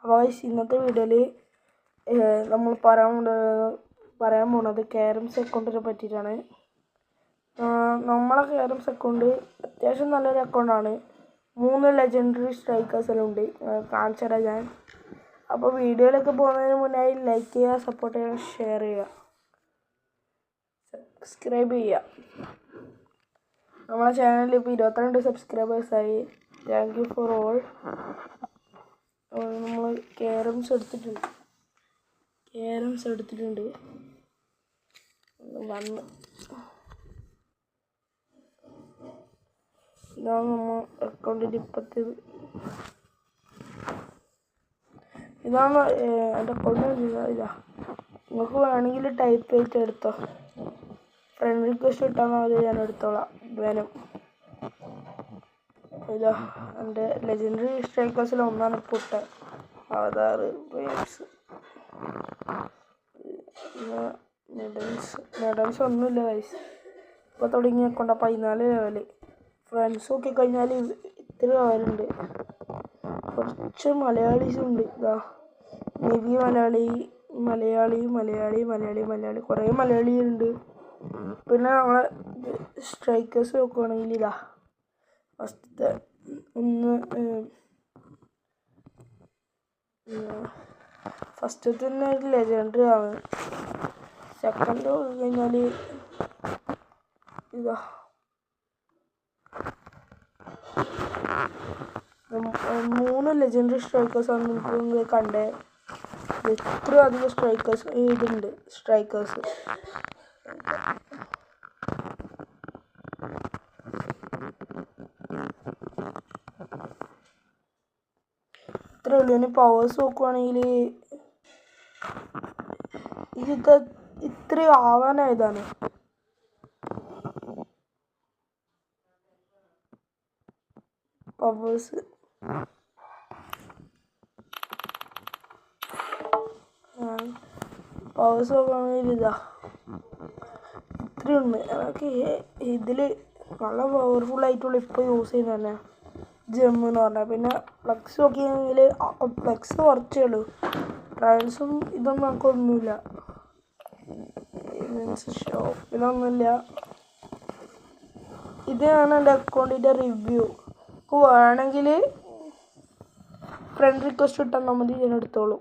അപ്പോൾ ഇന്നത്തെ വീഡിയോയിൽ നമ്മൾ പറയാൻ പോകുന്നത് കാരംസ് അക്കൗണ്ടിനെ പറ്റിയിട്ടാണ്. നമ്മളെ കാരംസ് അക്കൗണ്ട് അത്യാവശ്യം നല്ലൊരു അക്കൗണ്ടാണ്. 3 ലെജൻഡറി സ്ട്രൈക്കേഴ്സെല്ലാം ഉണ്ട്. കാണിച്ചു തരാം ഞാൻ. അപ്പോൾ വീഡിയോയിലൊക്കെ പോകുന്നതിന് മുന്നായി ലൈക്ക് ചെയ്യുക, സപ്പോർട്ട് ചെയ്യുക, ഷെയർ ചെയ്യുക, സബ്സ്ക്രൈബ് ചെയ്യുക. നമ്മളെ ചാനലിൽ ഇപ്പോൾ 22 സബ്സ്ക്രൈബേഴ്സായി. Thank you for all. നമ്മൾ കാരംസ് എടുത്തിട്ടുണ്ട്. വന്ന് ഇതാണ് നമ്മൾ അക്കൗണ്ടിൻ്റെ ഇതാണ് എൻ്റെ അക്കൗണ്ട്. ഇതാ, നിങ്ങൾക്ക് വേണമെങ്കിൽ ടൈപ്പ് ചെയ്തിട്ട് എടുത്തോ. ഫ്രണ്ട് റിക്വസ്റ്റ് ഇട്ടാൽ മതി, ഞാൻ എടുത്തോളാം. വേനം ഇതാ എൻ്റെ ലെജൻഡറി സ്ട്രൈക്കേഴ്സിൽ ഒന്നാണ് ഇപ്പോൾ ഇട്ടത്. അവതാർ വേവ്സ് മെഡൽസ് ഒന്നുമില്ല ഗൈസ്. ഇപ്പോൾ തുടങ്ങിയ അക്കൗണ്ട്. 14 ലെവല്. ഫ്രണ്ട്സ് നോക്കി കഴിഞ്ഞാൽ ഇത്ര ലെവലുണ്ട്. കുറച്ച് മലയാളീസുണ്ട്. ഇതാ നിവി മലയാളി കുറേ മലയാളി ഉണ്ട്. പിന്നെ നമ്മളെ സ്ട്രൈക്കേഴ്സ് നോക്കുകയാണെങ്കിൽ ഇതാ ഫസ്റ്റത്തെ തന്നെ ഒരു ലെജൻഡറി ആണ്. സെക്കൻഡ് നോക്കി കഴിഞ്ഞാൽ ഇതാ 3 ലെജൻഡറി സ്ട്രൈക്കേഴ്സാണ് നിങ്ങൾക്ക് കണ്ടേ. എത്ര അധികം സ്ട്രൈക്കേഴ്സ് ഇതുണ്ട്. ഇത്ര ഉള്ളൂ. ഇനി പവേഴ്സ് നോക്കുവാണെങ്കിൽ ഇത് ഇത്ര ആവാനായതാണ്. പവേഴ്സ് നോക്കുകയാണെങ്കിൽ ഇതാ ഇത്രയുണ്ട്. എനിക്ക് ഇതിൽ നല്ല പവർഫുൾ ആയിട്ടുള്ള ഇപ്പോൾ യൂസ് ചെയ്യുന്നത് തന്നെ ജെമ്മ് എന്ന് പറഞ്ഞാൽ. പിന്നെ ഫ്ലെക്സ് നോക്കിയെങ്കിൽ ഫ്ലെക്സ് കുറച്ചേ ഉള്ളൂ. ട്രയൽസും ഇതൊന്നും നമുക്കൊന്നുമില്ല. ഷോപ്പിലൊന്നുമില്ല. ഇതാണ് എൻ്റെ അക്കൗണ്ടിൻ്റെ റിവ്യൂ. വേണമെങ്കിൽ ഫ്രണ്ട് റിക്വസ്റ്റ് ഇട്ടാൽ മതി, ഞാൻ എടുത്തോളൂ.